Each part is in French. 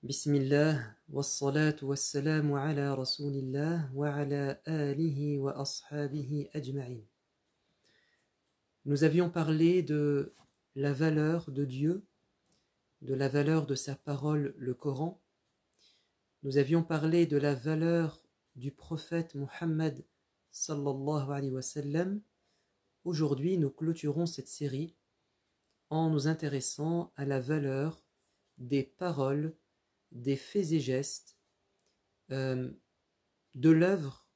Bismillah, wassalatu wassalamu ala rasulillah wa ala alihi wa ashabihi ajma'in. Nous avions parlé de la valeur de Dieu, de la valeur de sa parole, le Coran. Nous avions parlé de la valeur du prophète Muhammad sallallahu alayhi wa sallam. Aujourd'hui, nous clôturons cette série en nous intéressant à la valeur des paroles, des faits et gestes de l'œuvre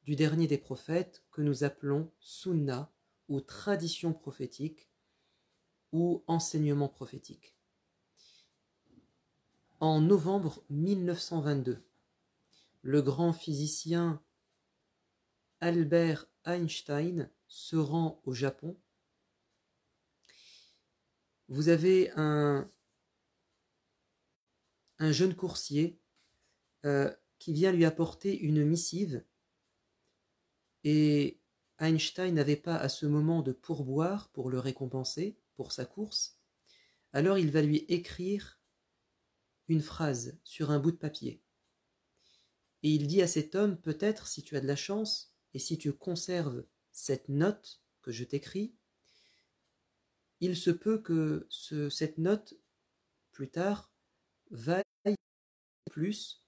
du dernier des prophètes que nous appelons sunna ou tradition prophétique ou enseignement prophétique. En novembre 1922, le grand physicien Albert Einstein se rend au Japon. Vous avez un jeune coursier qui vient lui apporter une missive, et Einstein n'avait pas à ce moment de pourboire pour le récompenser pour sa course. Alors il va lui écrire une phrase sur un bout de papier. Et il dit à cet homme, peut-être si tu as de la chance et si tu conserves cette note que je t'écris, il se peut que cette note, plus tard, vaille plus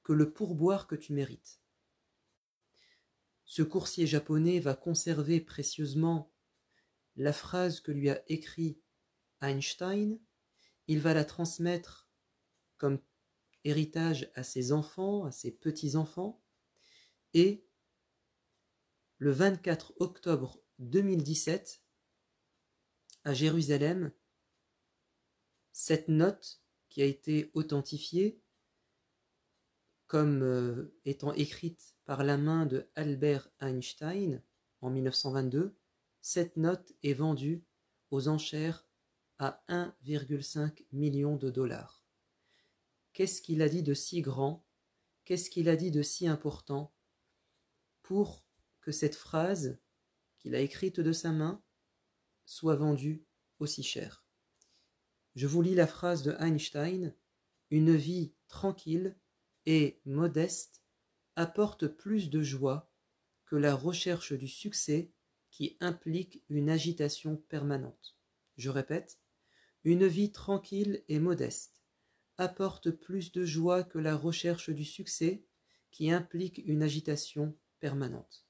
que le pourboire que tu mérites. Ce coursier japonais va conserver précieusement la phrase que lui a écrite Einstein. Il va la transmettre comme héritage à ses enfants, à ses petits-enfants, et le 24 octobre 2017, à Jérusalem, cette note qui a été authentifiée comme étant écrite par la main de Albert Einstein en 1922, cette note est vendue aux enchères à 1,5 million de dollars. Qu'est-ce qu'il a dit de si grand, qu'est-ce qu'il a dit de si important pour que cette phrase qu'il a écrite de sa main soit vendue aussi cher? Je vous lis la phrase de Einstein: « Une vie tranquille et modeste apporte plus de joie que la recherche du succès qui implique une agitation permanente. » Je répète, une vie tranquille et modeste apporte plus de joie que la recherche du succès qui implique une agitation permanente.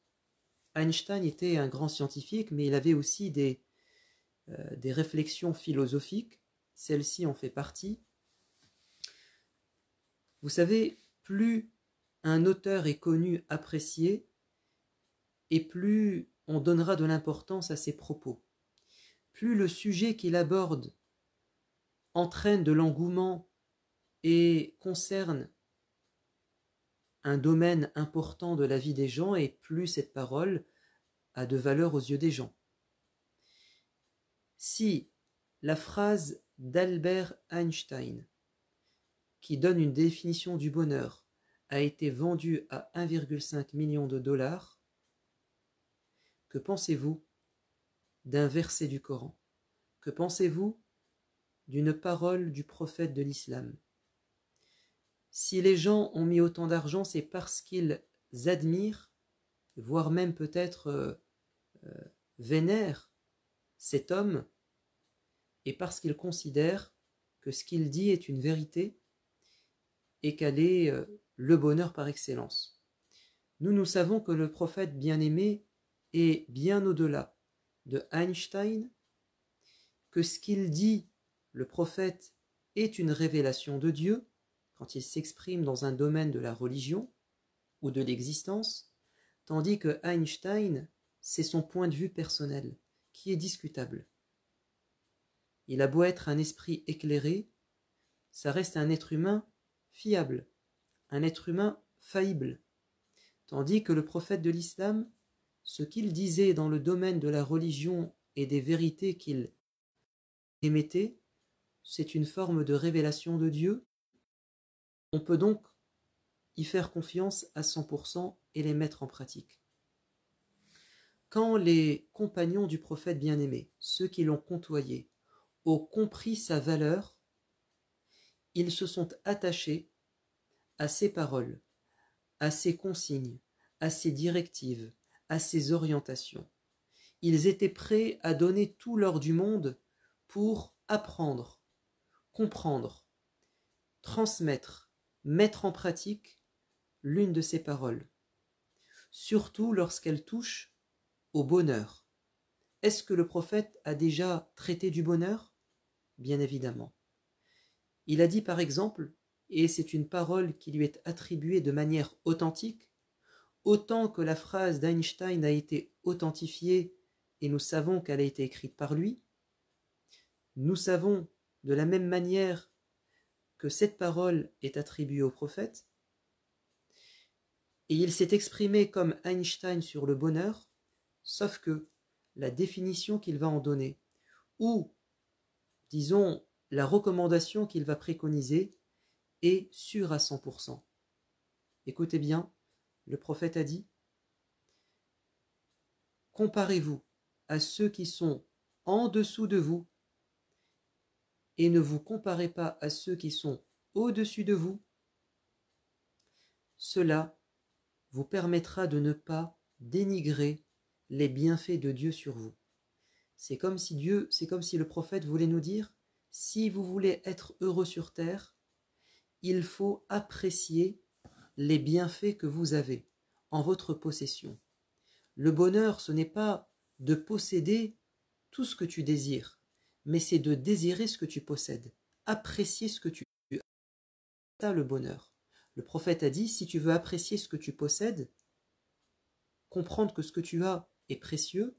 Einstein était un grand scientifique, mais il avait aussi des réflexions philosophiques. Celle-ci en fait partie. Vous savez, plus un auteur est connu, apprécié, et plus on donnera de l'importance à ses propos. Plus le sujet qu'il aborde entraîne de l'engouement et concerne un domaine important de la vie des gens, et plus cette parole a de valeur aux yeux des gens. Si la phrase d'Albert Einstein, qui donne une définition du bonheur, a été vendue à 1,5 million de dollars, que pensez-vous d'un verset du Coran? Que pensez-vous d'une parole du prophète de l'islam? Si les gens ont mis autant d'argent, c'est parce qu'ils admirent, voire même peut-être vénèrent cet homme, et parce qu'ils considèrent que ce qu'il dit est une vérité et qu'elle est le bonheur par excellence. Nous savons que le prophète bien-aimé est bien au-delà de Einstein, que ce qu'il dit, le prophète, est une révélation de Dieu quand il s'exprime dans un domaine de la religion ou de l'existence, tandis que Einstein, c'est son point de vue personnel, qui est discutable. Il a beau être un esprit éclairé, ça reste un être humain fiable, un être humain faillible, tandis que le prophète de l'islam, ce qu'il disait dans le domaine de la religion et des vérités qu'il émettait, c'est une forme de révélation de Dieu. On peut donc y faire confiance à 100% et les mettre en pratique. Quand les compagnons du prophète bien-aimé, ceux qui l'ont côtoyé, ont compris sa valeur, ils se sont attachés à ses paroles, à ses consignes, à ses directives, à ses orientations. Ils étaient prêts à donner tout l'or du monde pour apprendre, comprendre, transmettre, mettre en pratique l'une de ces paroles, surtout lorsqu'elle touche au bonheur. Est-ce que le prophète a déjà traité du bonheur? Bien évidemment. Il a dit par exemple, et c'est une parole qui lui est attribuée de manière authentique, autant que la phrase d'Einstein a été authentifiée et nous savons qu'elle a été écrite par lui, nous savons de la même manière que cette parole est attribuée au prophète, et il s'est exprimé comme Einstein sur le bonheur, sauf que la définition qu'il va en donner, ou disons la recommandation qu'il va préconiser, est sûre à 100%. Écoutez bien, le prophète a dit, comparez-vous à ceux qui sont en dessous de vous et ne vous comparez pas à ceux qui sont au-dessus de vous. Cela vous permettra de ne pas dénigrer les bienfaits de Dieu sur vous. C'est comme si le prophète voulait nous dire, si vous voulez être heureux sur terre, il faut apprécier les bienfaits que vous avez en votre possession. Le bonheur, ce n'est pas de posséder tout ce que tu désires, mais c'est de désirer ce que tu possèdes, apprécier ce que tu as. C'est ça le bonheur. Le prophète a dit, si tu veux apprécier ce que tu possèdes, comprendre que ce que tu as est précieux,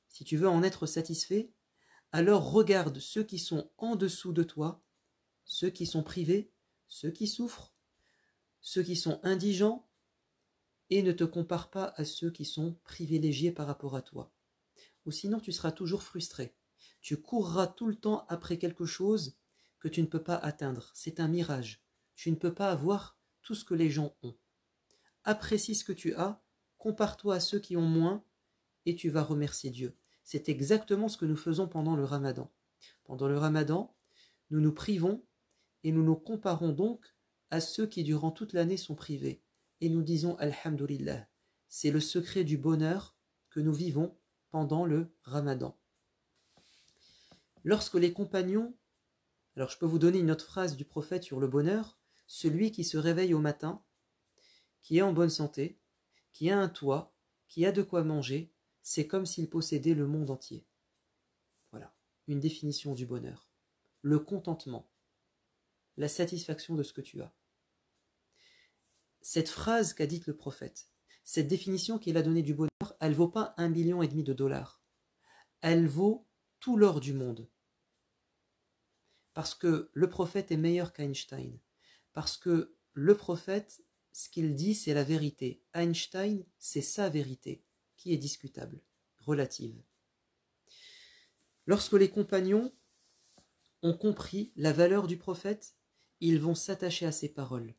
si tu veux en être satisfait, alors regarde ceux qui sont en dessous de toi, ceux qui sont privés, ceux qui souffrent, ceux qui sont indigents, et ne te compare pas à ceux qui sont privilégiés par rapport à toi. Ou sinon tu seras toujours frustré. Tu courras tout le temps après quelque chose que tu ne peux pas atteindre. C'est un mirage. Tu ne peux pas avoir tout ce que les gens ont. Apprécie ce que tu as, compare-toi à ceux qui ont moins, et tu vas remercier Dieu. C'est exactement ce que nous faisons pendant le Ramadan. Pendant le Ramadan, nous nous privons et nous nous comparons donc à ceux qui durant toute l'année sont privés. Et nous disons Alhamdulillah. C'est le secret du bonheur que nous vivons pendant le Ramadan. Lorsque les compagnons, alors je peux vous donner une autre phrase du prophète sur le bonheur, celui qui se réveille au matin, qui est en bonne santé, qui a un toit, qui a de quoi manger, c'est comme s'il possédait le monde entier. Voilà, une définition du bonheur. Le contentement, la satisfaction de ce que tu as. Cette phrase qu'a dite le prophète, cette définition qu'il a donnée du bonheur, elle ne vaut pas 1,5 million de dollars. Elle vaut tout l'or du monde. Parce que le prophète est meilleur qu'Einstein. Parce que le prophète, ce qu'il dit, c'est la vérité. Einstein, c'est sa vérité, qui est discutable, relative. Lorsque les compagnons ont compris la valeur du prophète, ils vont s'attacher à ses paroles.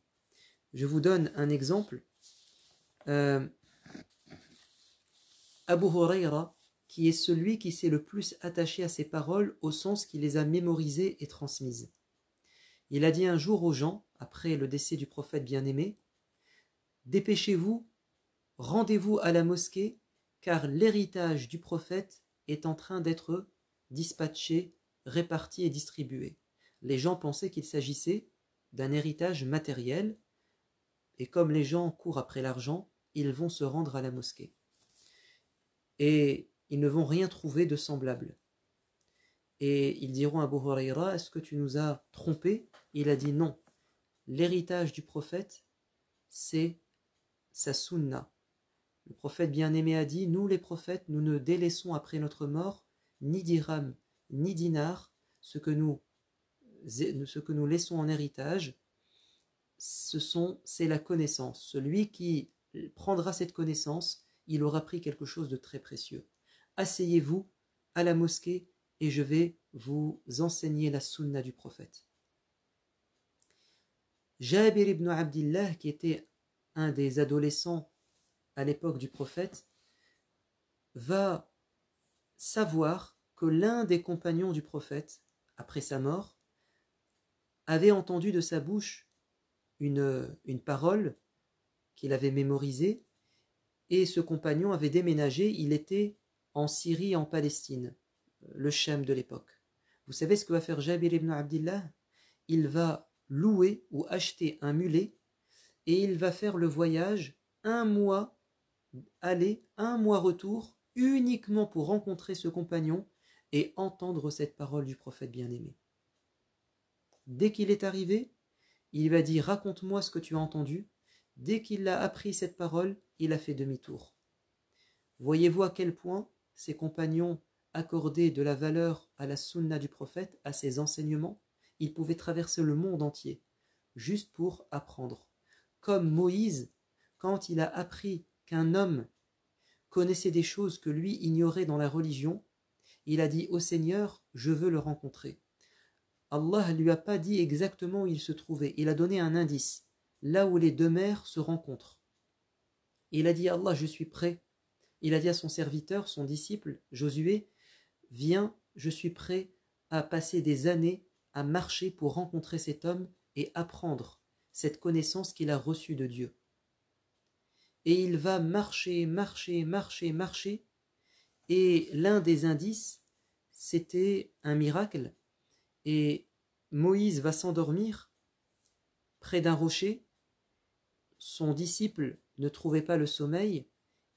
Je vous donne un exemple. Abu Huraira, qui est celui qui s'est le plus attaché à ses paroles au sens qu'il les a mémorisées et transmises. Il a dit un jour aux gens, après le décès du prophète bien-aimé, « Dépêchez-vous, rendez-vous à la mosquée, car l'héritage du prophète est en train d'être dispatché, réparti et distribué. » Les gens pensaient qu'il s'agissait d'un héritage matériel, et comme les gens courent après l'argent, ils vont se rendre à la mosquée. Et ils ne vont rien trouver de semblable. Et ils diront à Abu Huraira, est-ce que tu nous as trompés? Il a dit non. L'héritage du prophète, c'est sa sunna. Le prophète bien-aimé a dit, nous les prophètes, nous ne délaissons après notre mort ni dirham, ni dinar, ce que nous laissons en héritage, c'est la connaissance. Celui qui prendra cette connaissance, il aura pris quelque chose de très précieux. Asseyez-vous à la mosquée et je vais vous enseigner la sunna du prophète. Jabir ibn Abdillah, qui était un des adolescents à l'époque du prophète, va savoir que l'un des compagnons du prophète, après sa mort, avait entendu de sa bouche une parole qu'il avait mémorisée, et ce compagnon avait déménagé, il était en Syrie, en Palestine, le Cham de l'époque. Vous savez ce que va faire Jabir ibn Abdillah? Il va louer ou acheter un mulet et il va faire le voyage 1 mois aller, 1 mois retour, uniquement pour rencontrer ce compagnon et entendre cette parole du prophète bien-aimé. Dès qu'il est arrivé, il va dire « Raconte-moi ce que tu as entendu ». Dès qu'il a appris cette parole, il a fait demi-tour. Voyez-vous à quel point ses compagnons accordaient de la valeur à la sunna du prophète, à ses enseignements? Ils pouvaient traverser le monde entier, juste pour apprendre. Comme Moïse, quand il a appris qu'un homme connaissait des choses que lui ignorait dans la religion, il a dit au Seigneur, je veux le rencontrer. Allah ne lui a pas dit exactement où il se trouvait, il a donné un indice, là où les deux mers se rencontrent. Il a dit Allah, je suis prêt. Il a dit à son serviteur, son disciple, Josué, viens, je suis prêt à passer des années à marcher pour rencontrer cet homme et apprendre cette connaissance qu'il a reçue de Dieu. Et il va marcher, et l'un des indices, c'était un miracle, et Moïse va s'endormir près d'un rocher, son disciple ne trouvait pas le sommeil,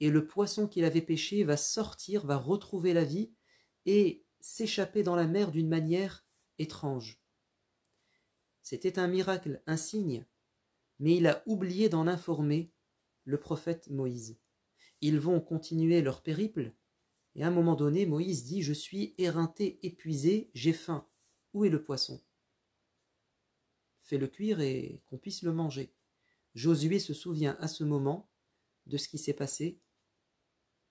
et le poisson qu'il avait pêché va sortir, va retrouver la vie, et s'échapper dans la mer d'une manière étrange. C'était un miracle, un signe, mais il a oublié d'en informer le prophète Moïse. Ils vont continuer leur périple, et à un moment donné, Moïse dit « Je suis éreinté, épuisé, j'ai faim. Où est le poisson ? Fais-le cuire et qu'on puisse le manger. » Josué se souvient à ce moment de ce qui s'est passé.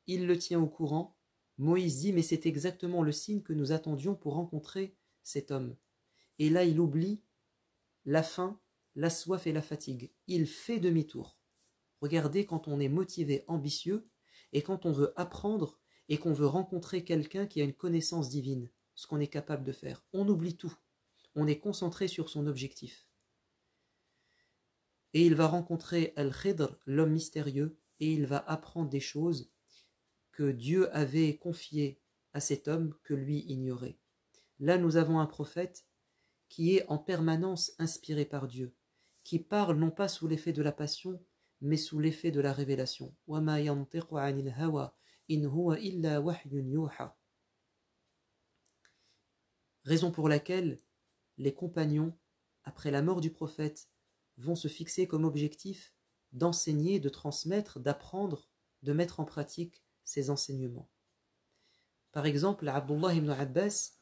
Il le tient au courant. Moïse dit « Mais c'est exactement le signe que nous attendions pour rencontrer cet homme. » Et là, il oublie la faim, la soif et la fatigue. Il fait demi-tour. Regardez, quand on est motivé, ambitieux, et quand on veut apprendre, et qu'on veut rencontrer quelqu'un qui a une connaissance divine, ce qu'on est capable de faire. On oublie tout. On est concentré sur son objectif. Et il va rencontrer Al-Khidr, l'homme mystérieux, et il va apprendre des choses que Dieu avait confiées à cet homme que lui ignorait. Là, nous avons un prophète qui est en permanence inspiré par Dieu, qui parle non pas sous l'effet de la passion, mais sous l'effet de la révélation. وَمَا يَنْطِقُ عَنِ الْهَوَى إِنْ هُوَ إِلَّا وَحْيٌ يُوحَى. Raison pour laquelle les compagnons, après la mort du prophète, vont se fixer comme objectif d'enseigner, de transmettre, d'apprendre, de mettre en pratique ces enseignements. Par exemple, Abdullah ibn Abbas,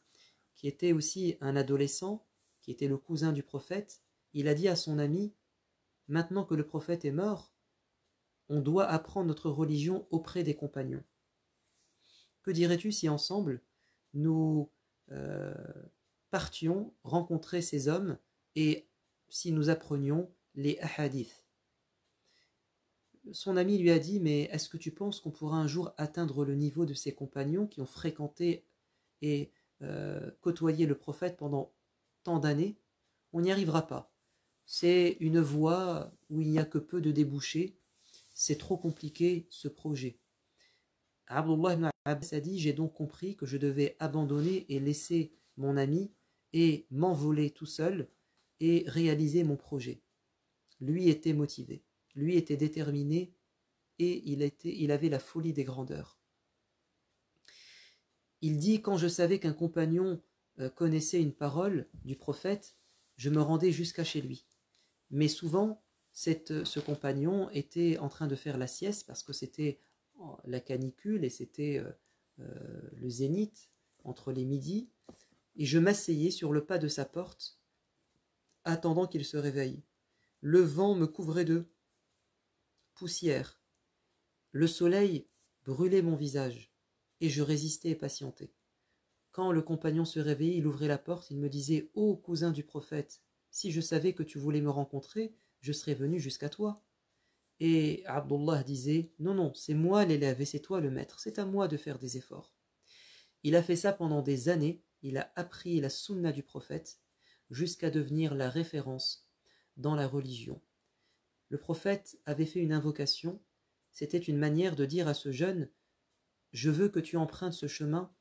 qui était aussi un adolescent, qui était le cousin du prophète, il a dit à son ami, maintenant que le prophète est mort, on doit apprendre notre religion auprès des compagnons. Que dirais-tu si ensemble, nous partions rencontrer ces hommes et si nous apprenions les ahadiths? Son ami lui a dit, mais est-ce que tu penses qu'on pourra un jour atteindre le niveau de ces compagnons qui ont fréquenté et côtoyé le prophète pendant tant d'années? On n'y arrivera pas. C'est une voie où il n'y a que peu de débouchés. C'est trop compliqué ce projet. Abdullah ibn Abbas a dit, j'ai donc compris que je devais abandonner et laisser mon ami et m'envoler tout seul et réaliser mon projet. Lui était motivé, lui était déterminé et il avait la folie des grandeurs. Il dit, quand je savais qu'un compagnon connaissait une parole du prophète, je me rendais jusqu'à chez lui. Mais souvent, ce compagnon était en train de faire la sieste parce que c'était la canicule et c'était le zénith entre les midis, et je m'asseyais sur le pas de sa porte attendant qu'il se réveille. Le vent me couvrait de poussière, le soleil brûlait mon visage et je résistais et patientais. Quand le compagnon se réveillait, il ouvrait la porte, il me disait « Ô cousin du prophète, si je savais que tu voulais me rencontrer, je serais venu jusqu'à toi. » Et Abdullah disait « Non, non, c'est moi l'élève et c'est toi le maître, c'est à moi de faire des efforts. » Il a fait ça pendant des années, il a appris la sunna du prophète. jusqu'à devenir la référence dans la religion. Le prophète avait fait une invocation, c'était une manière de dire à ce jeune « Je veux que tu empruntes ce chemin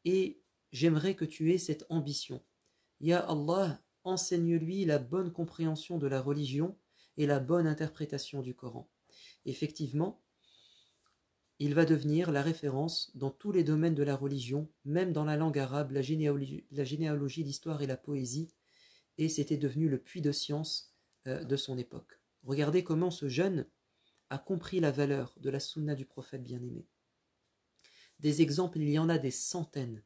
et j'aimerais que tu aies cette ambition. Ya Allah, enseigne-lui la bonne compréhension de la religion et la bonne interprétation du Coran. » Effectivement, il va devenir la référence dans tous les domaines de la religion, même dans la langue arabe, la généalogie, l'histoire et la poésie, et c'était devenu le puits de science de son époque. Regardez comment ce jeune a compris la valeur de la sunna du prophète bien-aimé. Des exemples, il y en a des centaines.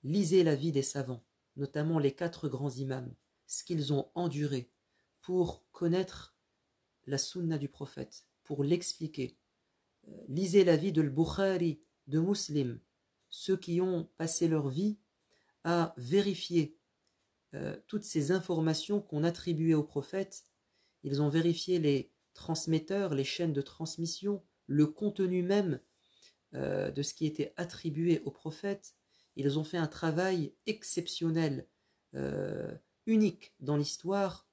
Lisez la vie des savants, notamment les 4 grands imams, ce qu'ils ont enduré pour connaître la sunna du prophète, pour l'expliquer. Lisez la vie de Bukhari, de Muslim, ceux qui ont passé leur vie à vérifier toutes ces informations qu'on attribuait au prophète. Ils ont vérifié les transmetteurs, les chaînes de transmission, le contenu même de ce qui était attribué au prophète. Ils ont fait un travail exceptionnel, unique dans l'histoire,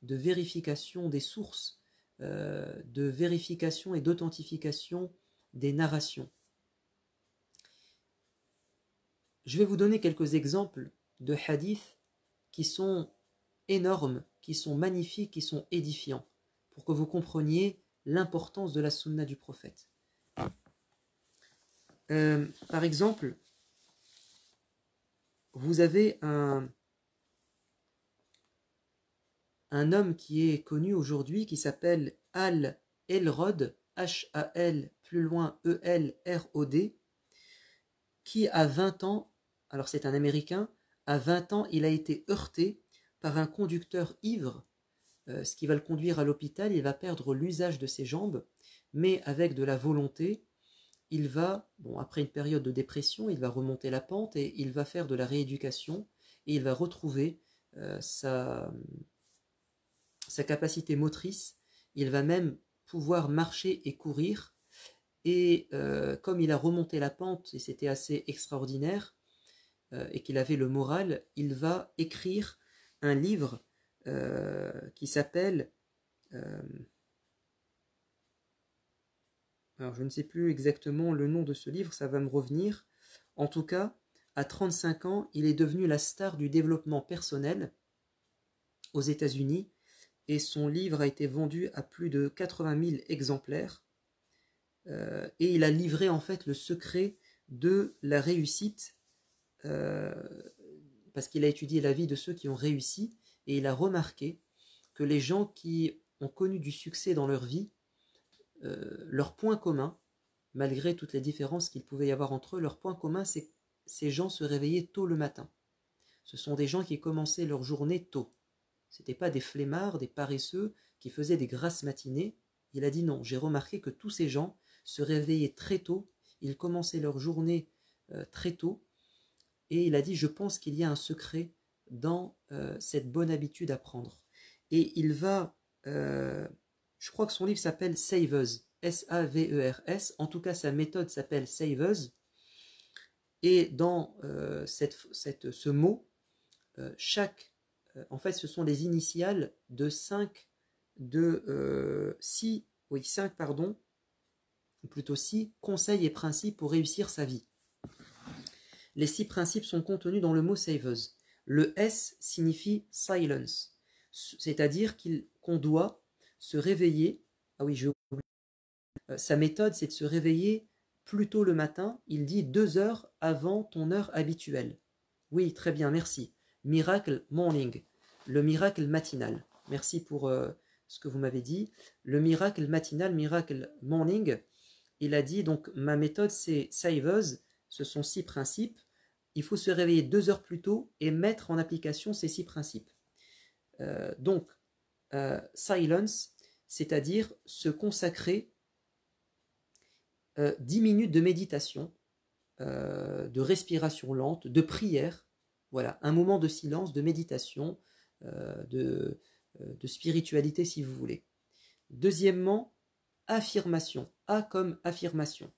de vérification des sources, de vérification et d'authentification des narrations. Je vais vous donner quelques exemples de hadiths qui sont énormes, qui sont magnifiques, qui sont édifiants, pour que vous compreniez l'importance de la sunna du prophète. Par exemple, vous avez un homme qui est connu aujourd'hui, qui s'appelle Al-Elrod, H-A-L, plus loin E-L-R-O-D, qui a 20 ans, alors c'est un Américain, à 20 ans, il a été heurté par un conducteur ivre, ce qui va le conduire à l'hôpital. Il va perdre l'usage de ses jambes, mais avec de la volonté, il va, après une période de dépression, il va remonter la pente et il va faire de la rééducation et il va retrouver sa capacité motrice. Il va même pouvoir marcher et courir. Et comme il a remonté la pente, et c'était assez extraordinaire, et qu'il avait le moral, il va écrire un livre qui s'appelle... alors je ne sais plus exactement le nom de ce livre, ça va me revenir. En tout cas, à 35 ans, il est devenu la star du développement personnel aux États-Unis, et son livre a été vendu à plus de 80 000 exemplaires. Et il a livré en fait le secret de la réussite, parce qu'il a étudié la vie de ceux qui ont réussi, et il a remarqué que les gens qui ont connu du succès dans leur vie, leur point commun, malgré toutes les différences qu'il pouvait y avoir entre eux, leur point commun, c'est que ces gens se réveillaient tôt le matin. Ce sont des gens qui commençaient leur journée tôt. Ce n'étaient pas des flemmards, des paresseux qui faisaient des grasses matinées. Il a dit non, j'ai remarqué que tous ces gens se réveillaient très tôt, ils commençaient leur journée très tôt, et il a dit je pense qu'il y a un secret dans cette bonne habitude à prendre. Et il va... je crois que son livre s'appelle Savers, S-A-V-E-R-S. En tout cas, sa méthode s'appelle Savers. Et dans ce mot, en fait, ce sont les initiales de 5 conseils et principes pour réussir sa vie. Les 6 principes sont contenus dans le mot Savers. Le S signifie silence, c'est-à-dire qu'on doit se réveiller. Ah oui, sa méthode, c'est de se réveiller plus tôt le matin. Il dit 2 heures avant ton heure habituelle. Oui, très bien, merci. Miracle morning, le miracle matinal. Merci pour ce que vous m'avez dit. Le miracle matinal, miracle morning, il a dit, donc ma méthode c'est Savers, ce sont 6 principes. Il faut se réveiller 2 heures plus tôt et mettre en application ces 6 principes. Silence, c'est-à-dire se consacrer 10 minutes de méditation, de respiration lente, de prière. Voilà, un moment de silence, de méditation, de spiritualité si vous voulez. Deuxièmement, affirmation. A comme affirmation.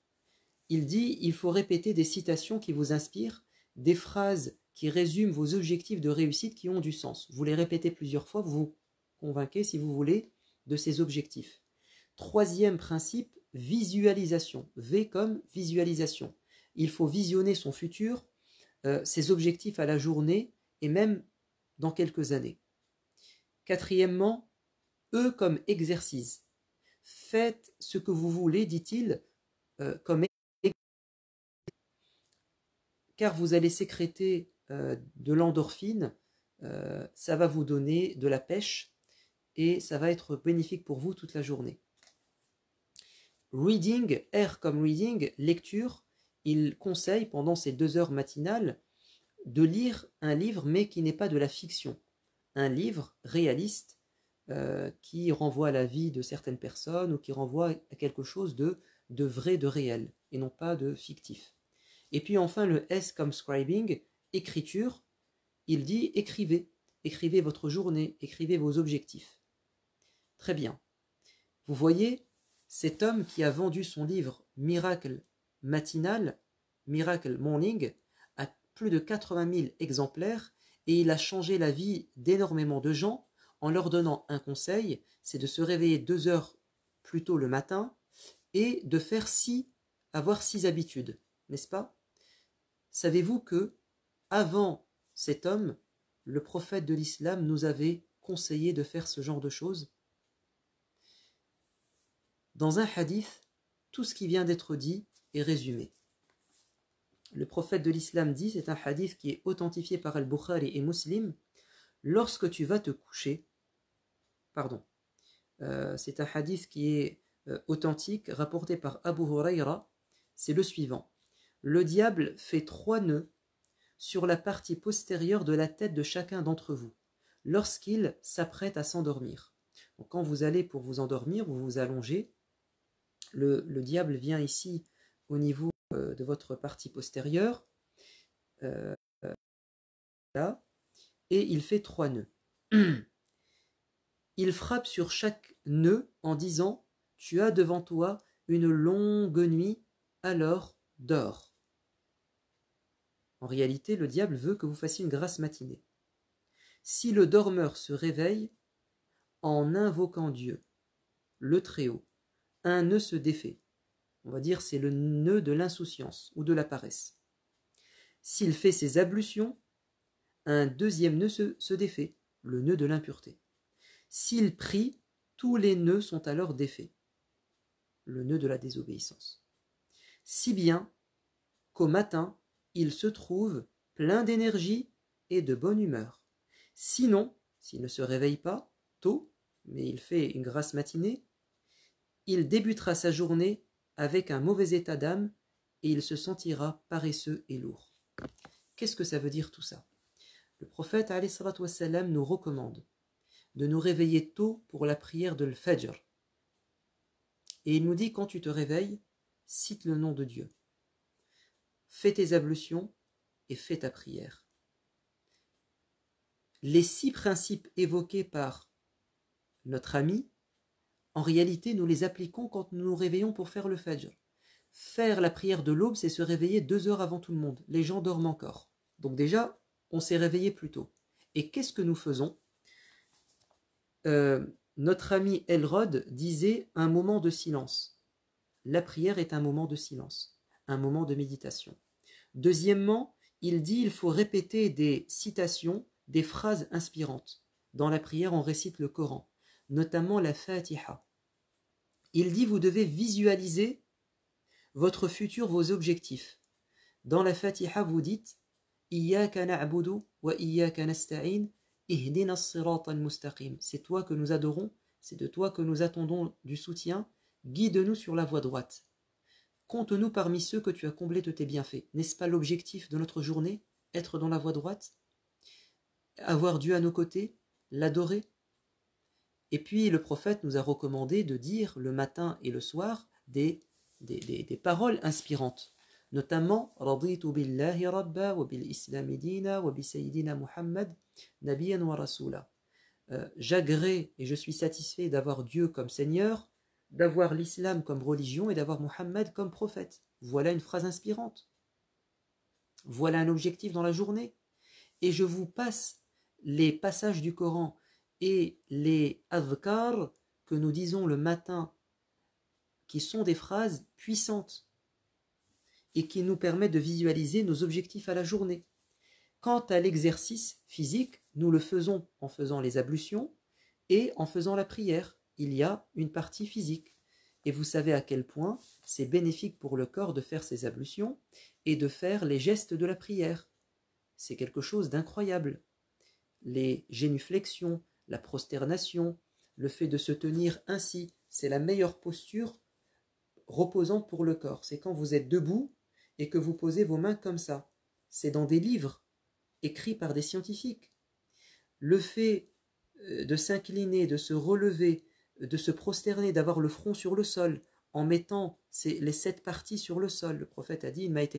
Il dit, il faut répéter des citations qui vous inspirent, des phrases qui résument vos objectifs de réussite qui ont du sens. Vous les répétez plusieurs fois, vous vous convainquez, si vous voulez, de ces objectifs. Troisième principe, visualisation. V comme visualisation. Il faut visionner son futur, ses objectifs à la journée et même dans quelques années. Quatrièmement, E comme exercice. Faites ce que vous voulez, dit-il, comme exercice, car vous allez sécréter de l'endorphine, ça va vous donner de la pêche et ça va être bénéfique pour vous toute la journée. Reading, R comme reading, lecture, il conseille pendant ces 2 heures matinales de lire un livre mais qui n'est pas de la fiction, un livre réaliste qui renvoie à la vie de certaines personnes ou qui renvoie à quelque chose de vrai, de réel et non pas de fictif. Et puis enfin le S comme scribing, écriture, il dit écrivez, écrivez votre journée, écrivez vos objectifs. Très bien. Vous voyez, cet homme qui a vendu son livre Miracle Matinal, Miracle Morning, à plus de 80 000 exemplaires, et il a changé la vie d'énormément de gens en leur donnant un conseil, c'est de se réveiller 2 heures plus tôt le matin et de faire avoir 6 habitudes, n'est-ce pas? Savez-vous que, avant cet homme, le prophète de l'islam nous avait conseillé de faire ce genre de choses? Dans un hadith, tout ce qui vient d'être dit est résumé. Le prophète de l'islam dit, c'est un hadith qui est authentifié par Al-Bukhari et Muslim, lorsque tu vas te coucher, c'est un hadith qui est authentique, rapporté par Abu Huraira, c'est le suivant. Le diable fait 3 nœuds sur la partie postérieure de la tête de chacun d'entre vous, lorsqu'il s'apprête à s'endormir. Donc, quand vous allez pour vous endormir, vous vous allongez, le diable vient ici au niveau de votre partie postérieure, là, et il fait 3 nœuds. Il frappe sur chaque nœud en disant « Tu as devant toi une longue nuit, alors dors ». En réalité, le diable veut que vous fassiez une grasse matinée. Si le dormeur se réveille en invoquant Dieu, le Très-Haut, un nœud se défait. On va dire c'est le nœud de l'insouciance ou de la paresse. S'il fait ses ablutions, un deuxième nœud se défait, le nœud de l'impureté. S'il prie, tous les nœuds sont alors défaits, le nœud de la désobéissance. Si bien qu'au matin, il se trouve plein d'énergie et de bonne humeur. Sinon, s'il ne se réveille pas tôt, mais il fait une grasse matinée, il débutera sa journée avec un mauvais état d'âme et il se sentira paresseux et lourd. Qu'est-ce que ça veut dire tout ça? Le prophète alayhi salatu wassalam nous recommande de nous réveiller tôt pour la prière de l'Fajr. Et il nous dit, quand tu te réveilles, cite le nom de Dieu. Fais tes ablutions et fais ta prière. Les 6 principes évoqués par notre ami, en réalité, nous les appliquons quand nous nous réveillons pour faire le Fajr. Faire la prière de l'aube, c'est se réveiller 2 heures avant tout le monde. Les gens dorment encore. Donc déjà, on s'est réveillé plus tôt. Et qu'est-ce que nous faisons? Notre ami Elrod disait un moment de silence. La prière est un moment de silence, un moment de méditation. Deuxièmement, il dit il faut répéter des citations, des phrases inspirantes. Dans la prière, on récite le Coran, notamment la Fatiha. Il dit vous devez visualiser votre futur, vos objectifs. Dans la Fatiha, vous dites Iyyaka na'budu wa iyyaka nasta'in ihdina as-sirata al-mustaqim. C'est toi que nous adorons, c'est de toi que nous attendons du soutien. Guide-nous sur la voie droite. Compte-nous parmi ceux que tu as comblés de tes bienfaits. N'est-ce pas l'objectif de notre journée? Être dans la voie droite? Avoir Dieu à nos côtés? L'adorer? Et puis le prophète nous a recommandé de dire le matin et le soir des paroles inspirantes. Notamment, Raditu billahi rabba wa bil islami dina wa bi sayyidina Muhammad nabiyan wa rasula. J'agrée et je suis satisfait d'avoir Dieu comme Seigneur, d'avoir l'islam comme religion et d'avoir Muhammad comme prophète. Voilà une phrase inspirante. Voilà un objectif dans la journée. et je vous passe les passages du Coran et les adhkar que nous disons le matin, qui sont des phrases puissantes et qui nous permettent de visualiser nos objectifs à la journée. Quant à l'exercice physique, nous le faisons en faisant les ablutions et en faisant la prière. Il y a une partie physique. Et vous savez à quel point c'est bénéfique pour le corps de faire ces ablutions et de faire les gestes de la prière. C'est quelque chose d'incroyable. Les génuflexions, la prosternation, le fait de se tenir ainsi, c'est la meilleure posture reposante pour le corps. C'est quand vous êtes debout et que vous posez vos mains comme ça. C'est dans des livres écrits par des scientifiques. Le fait de s'incliner, de se relever, de se prosterner, d'avoir le front sur le sol, en mettant les 7 parties sur le sol. Le prophète a dit, il m'a été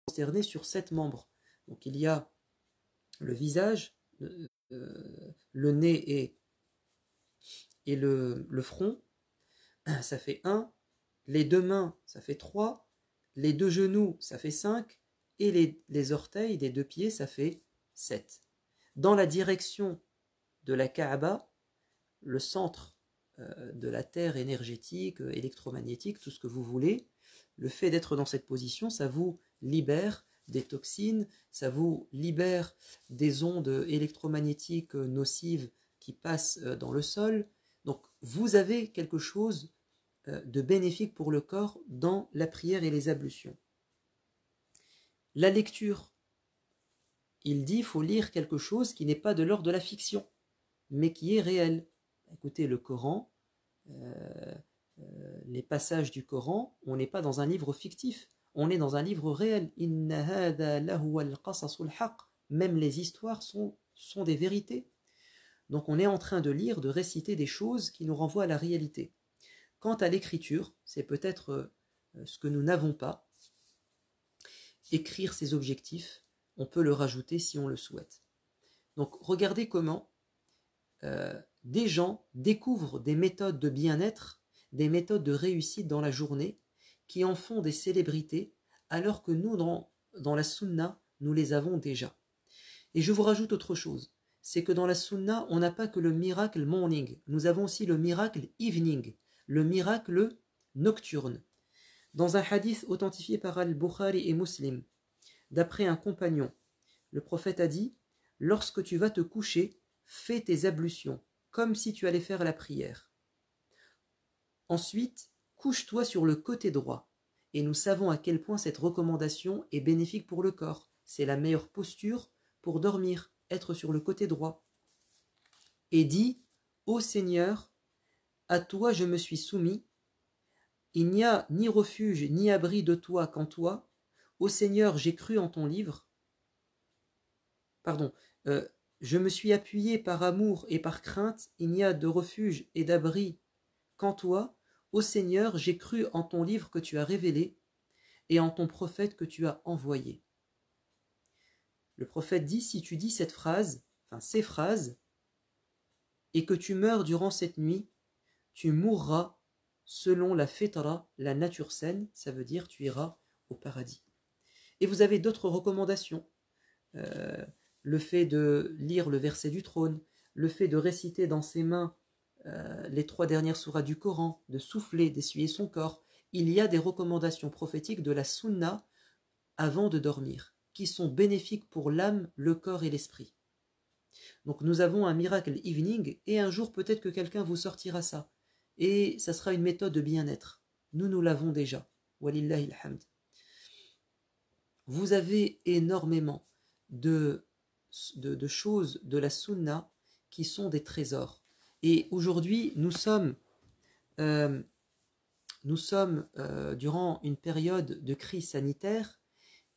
prosterné sur 7 membres. Donc il y a le visage, le nez et le front, ça fait 1, les 2 mains, ça fait 3, les 2 genoux, ça fait 5, et les orteils des 2 pieds, ça fait 7. Dans la direction de la Kaaba, le centre de la Terre énergétique, électromagnétique, tout ce que vous voulez, le fait d'être dans cette position, ça vous libère des toxines, ça vous libère des ondes électromagnétiques nocives qui passent dans le sol. Donc vous avez quelque chose de bénéfique pour le corps dans la prière et les ablutions. La lecture, il dit, il faut lire quelque chose qui n'est pas de l'ordre de la fiction, mais qui est réel. Écoutez, le Coran, les passages du Coran, on n'est pas dans un livre fictif, on est dans un livre réel. Inna hada lahu al-qasasul haq. Même les histoires sont des vérités. Donc on est en train de lire, de réciter des choses qui nous renvoient à la réalité. Quant à l'écriture, c'est peut-être ce que nous n'avons pas. Écrire ses objectifs, on peut le rajouter si on le souhaite. Donc regardez comment des gens découvrent des méthodes de bien-être, des méthodes de réussite dans la journée, qui en font des célébrités, alors que nous, dans la sunna, nous les avons déjà. Et je vous rajoute autre chose, c'est que dans la sunna, on n'a pas que le miracle morning, nous avons aussi le miracle evening, le miracle nocturne. Dans un hadith authentifié par Al-Bukhari et Muslim, d'après un compagnon, le prophète a dit « Lorsque tu vas te coucher, fais tes ablutions, comme si tu allais faire la prière. Ensuite, couche-toi sur le côté droit. » Et nous savons à quel point cette recommandation est bénéfique pour le corps. C'est la meilleure posture pour dormir, être sur le côté droit. Et dis « Ô Seigneur, à toi je me suis soumis, il n'y a ni refuge ni abri de toi qu'en toi. Ô Seigneur, j'ai cru en ton livre. » Je me suis appuyé par amour et par crainte, il n'y a de refuge et d'abri qu'en toi. Ô Seigneur, j'ai cru en ton livre que tu as révélé et en ton prophète que tu as envoyé. Le prophète dit, si tu dis cette phrase, ces phrases, et que tu meurs durant cette nuit, tu mourras selon la fitra, la nature saine, ça veut dire tu iras au paradis. Et vous avez d'autres recommandations. Le fait de lire le verset du trône, le fait de réciter dans ses mains les 3 dernières sourates du Coran, de souffler, d'essuyer son corps. Il y a des recommandations prophétiques de la sunna avant de dormir, qui sont bénéfiques pour l'âme, le corps et l'esprit. Donc nous avons un miracle evening, et un jour peut-être que quelqu'un vous sortira ça, et ça sera une méthode de bien-être. Nous l'avons déjà. Walillahi alhamd. Vous avez énormément de choses de la sunna qui sont des trésors. Et aujourd'hui, nous sommes durant une période de crise sanitaire,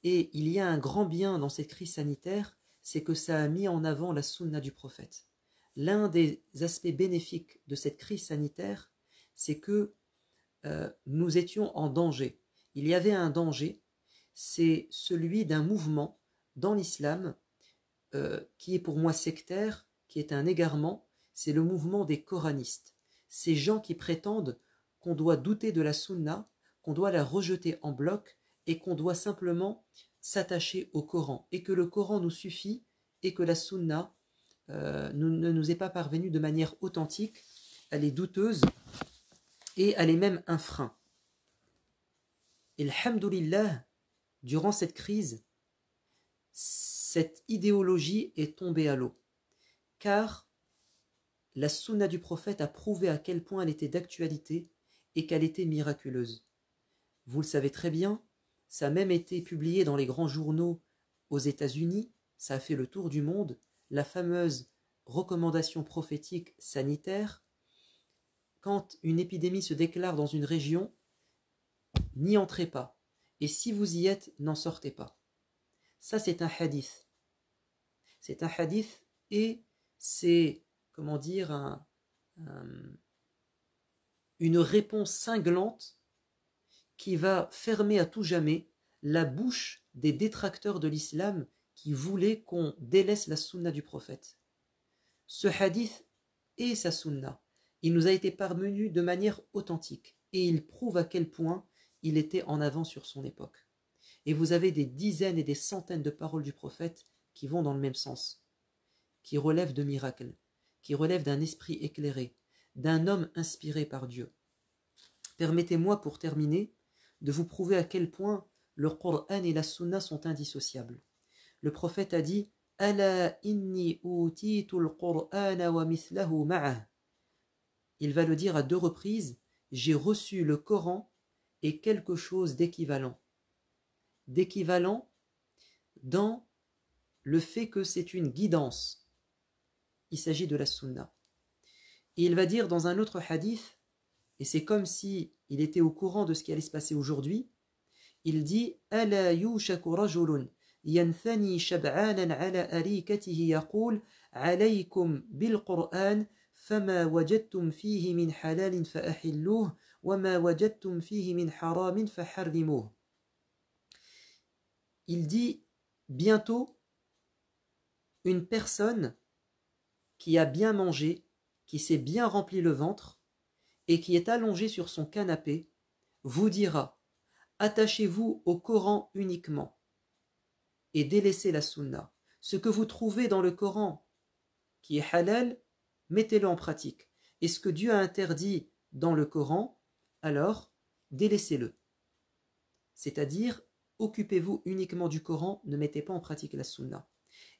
et il y a un grand bien dans cette crise sanitaire, c'est que ça a mis en avant la sunna du prophète. L'un des aspects bénéfiques de cette crise sanitaire, c'est que nous étions en danger. Il y avait un danger, c'est celui d'un mouvement dans l'islam qui est pour moi sectaire, qui est un égarement, c'est le mouvement des coranistes. Ces gens qui prétendent qu'on doit douter de la sunna, qu'on doit la rejeter en bloc et qu'on doit simplement s'attacher au Coran et que le Coran nous suffit et que la Sunna ne nous est pas parvenue de manière authentique, elle est douteuse et elle est même un frein. Et alhamdoulilah, durant cette crise, cette idéologie est tombée à l'eau, car la Sunna du prophète a prouvé à quel point elle était d'actualité et qu'elle était miraculeuse. Vous le savez très bien, ça a même été publié dans les grands journaux aux États-Unis, ça a fait le tour du monde, la fameuse recommandation prophétique sanitaire. Quand une épidémie se déclare dans une région, n'y entrez pas. Et si vous y êtes, n'en sortez pas. Ça, c'est un hadith. C'est un hadith et c'est, comment dire, une réponse cinglante qui va fermer à tout jamais la bouche des détracteurs de l'islam qui voulaient qu'on délaisse la sunna du prophète. Ce hadith et sa sunna, il nous a été parvenu de manière authentique et il prouve à quel point il était en avance sur son époque. Et vous avez des dizaines et des centaines de paroles du prophète qui vont dans le même sens, qui relèvent de miracles, qui relèvent d'un esprit éclairé, d'un homme inspiré par Dieu. Permettez-moi pour terminer de vous prouver à quel point le Coran et la Sunna sont indissociables. Le prophète a dit « Ala inni utitul Qur'ana wa mithlahu ma'ah » Il va le dire à 2 reprises « J'ai reçu le Coran et quelque chose d'équivalent. » D'équivalent dans le fait que c'est une guidance. Il s'agit de la Sunna. Et il va dire dans un autre hadith, et c'est comme si il était au courant de ce qui allait se passer aujourd'hui, il dit « Ala yushaku rajulun yanthani shab'anan ala arikatihi yaqul alaykum bil Qur'an fama wajadtum fihi min halalin fa'ahilluh wa ma wajadtum fihi min haramin faharrimuh » Il dit bientôt une personne qui a bien mangé, qui s'est bien rempli le ventre et qui est allongée sur son canapé vous dira attachez-vous au Coran uniquement et délaissez la Sunna. Ce que vous trouvez dans le Coran qui est halal, mettez-le en pratique. Et ce que Dieu a interdit dans le Coran, alors délaissez-le. C'est-à-dire, occupez-vous uniquement du Coran, ne mettez pas en pratique la Sunna.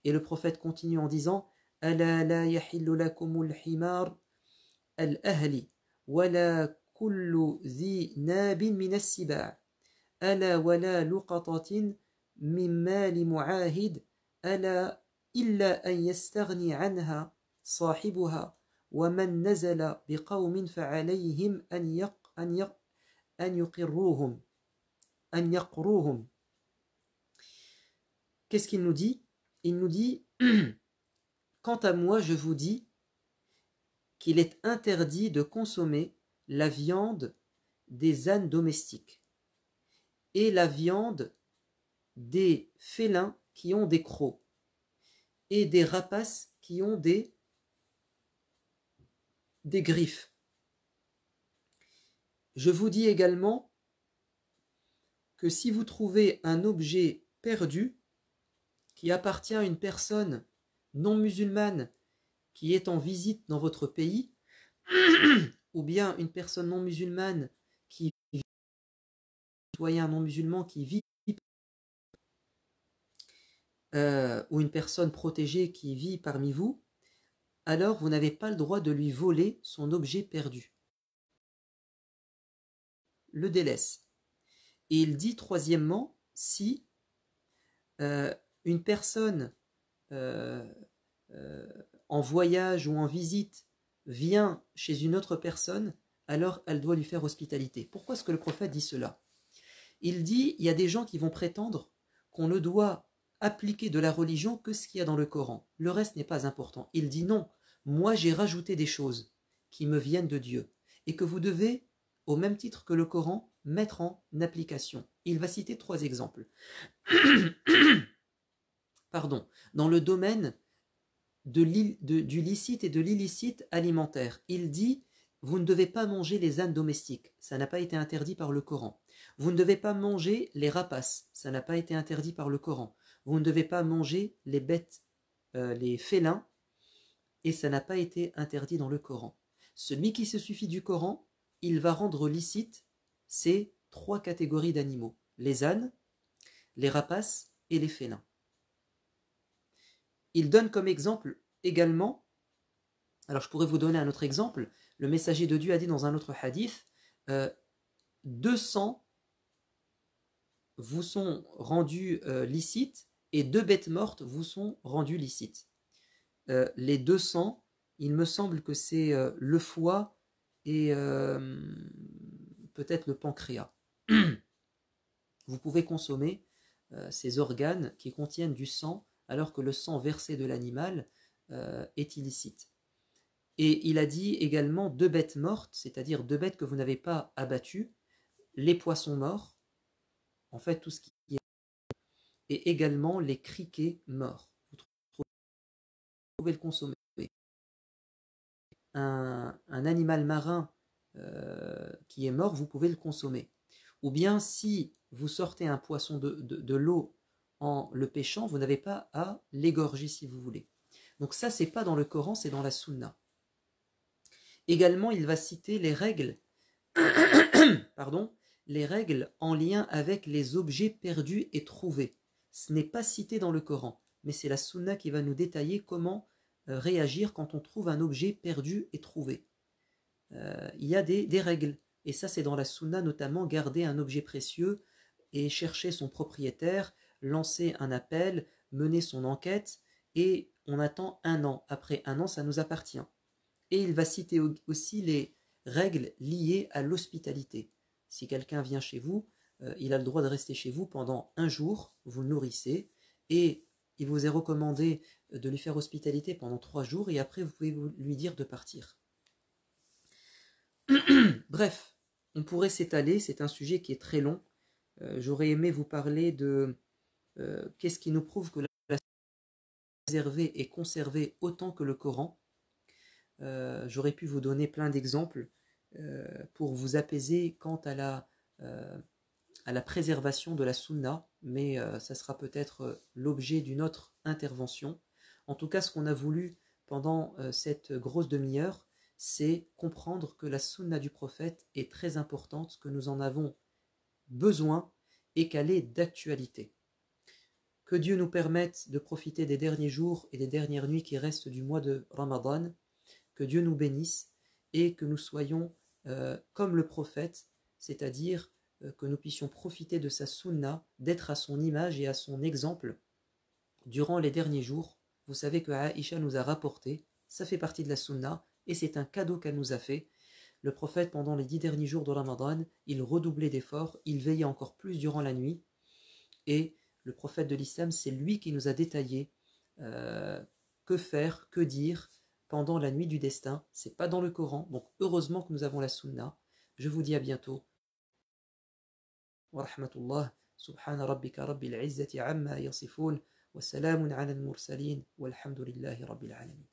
Et le prophète continue en disant Ala la yahillu lakumul himar al-ahli wala kullu zi nabin min as-siba' ala wala luqatatin min mali mu'ahid ala illa an yastaghni anha sahibuha wa man nazala biqawmin fa'alayhim an yuqirruhum an yaqruhum. Qu'est-ce qu'il nous dit? Il nous dit quant à moi, je vous dis qu'il est interdit de consommer la viande des ânes domestiques et la viande des félins qui ont des crocs et des rapaces qui ont des griffes. Je vous dis également que si vous trouvez un objet perdu qui appartient à une personne non musulmane qui est en visite dans votre pays, ou bien une personne non musulmane qui vit, un citoyen non musulman qui vit, ou une personne protégée qui vit parmi vous, alors vous n'avez pas le droit de lui voler son objet perdu. Le délaisse. Et il dit troisièmement, si une personne en voyage ou en visite vient chez une autre personne, alors elle doit lui faire hospitalité. Pourquoi est-ce que le prophète dit cela? Il dit, il y a des gens qui vont prétendre qu'on ne doit appliquer de la religion que ce qu'il y a dans le Coran. Le reste n'est pas important. Il dit non, moi j'ai rajouté des choses qui me viennent de Dieu et que vous devez, au même titre que le Coran, mettre en application. Il va citer 3 exemples. Pardon, dans le domaine du licite et de l'illicite alimentaire. Il dit vous ne devez pas manger les ânes domestiques, ça n'a pas été interdit par le Coran. Vous ne devez pas manger les rapaces, ça n'a pas été interdit par le Coran. Vous ne devez pas manger les bêtes, les félins, et ça n'a pas été interdit dans le Coran. Celui qui se suffit du Coran, il va rendre licite ces 3 catégories d'animaux, les ânes, les rapaces et les félins. Il donne comme exemple également, alors je pourrais vous donner un autre exemple, le messager de Dieu a dit dans un autre hadith, 200 vous sont rendus licites et 2 bêtes mortes vous sont rendues licites. Les 200, il me semble que c'est le foie et peut-être le pancréas. Vous pouvez consommer ces organes qui contiennent du sang alors que le sang versé de l'animal est illicite. Et il a dit également 2 bêtes mortes, c'est-à-dire 2 bêtes que vous n'avez pas abattues, les poissons morts, en fait tout ce qui est, et également les criquets morts. Vous pouvez le consommer. Un animal marin qui est mort, vous pouvez le consommer. Ou bien si vous sortez un poisson de l'eau en le pêchant, vous n'avez pas à l'égorger si vous voulez. Donc ça, c'est pas dans le Coran, c'est dans la Sunna. Également, il va citer les règles, pardon, les règles en lien avec les objets perdus et trouvés. Ce n'est pas cité dans le Coran, mais c'est la Sunna qui va nous détailler comment réagir quand on trouve un objet perdu et trouvé. Il y a des règles, et ça c'est dans la Sunna notamment, garder un objet précieux et chercher son propriétaire, lancer un appel, mener son enquête, et on attend 1 an. Après 1 an, ça nous appartient. Et il va citer aussi les règles liées à l'hospitalité. Si quelqu'un vient chez vous, il a le droit de rester chez vous pendant 1 jour, vous le nourrissez, et il vous est recommandé de lui faire hospitalité pendant 3 jours, et après vous pouvez lui dire de partir. Bref, on pourrait s'étaler, c'est un sujet qui est très long. J'aurais aimé vous parler de qu'est-ce qui nous prouve que la préservée et conservée autant que le Coran. J'aurais pu vous donner plein d'exemples pour vous apaiser quant à la préservation de la Sunna, mais ça sera peut-être l'objet d'une autre intervention. En tout cas, ce qu'on a voulu pendant cette grosse demi-heure, c'est comprendre que la Sunna du prophète est très importante, que nous en avons besoin et qu'elle est d'actualité. Que Dieu nous permette de profiter des derniers jours et des dernières nuits qui restent du mois de Ramadan, que Dieu nous bénisse et que nous soyons comme le prophète, c'est-à-dire que nous puissions profiter de sa sunna, d'être à son image et à son exemple durant les derniers jours. Vous savez que Aïcha nous a rapporté, ça fait partie de la sunna et c'est un cadeau qu'elle nous a fait. Le prophète, pendant les 10 derniers jours de Ramadan, il redoublait d'efforts, il veillait encore plus durant la nuit, et le prophète de l'islam, c'est lui qui nous a détaillé que faire, que dire pendant la nuit du destin. C'est pas dans le Coran, donc heureusement que nous avons la sunna. Je vous dis à bientôt. Wa rahmatullah, subhana rabbika rabbil izzati amma yasifun, wa salamun ala al-mursalin, walhamdulillahi rabbil alamin.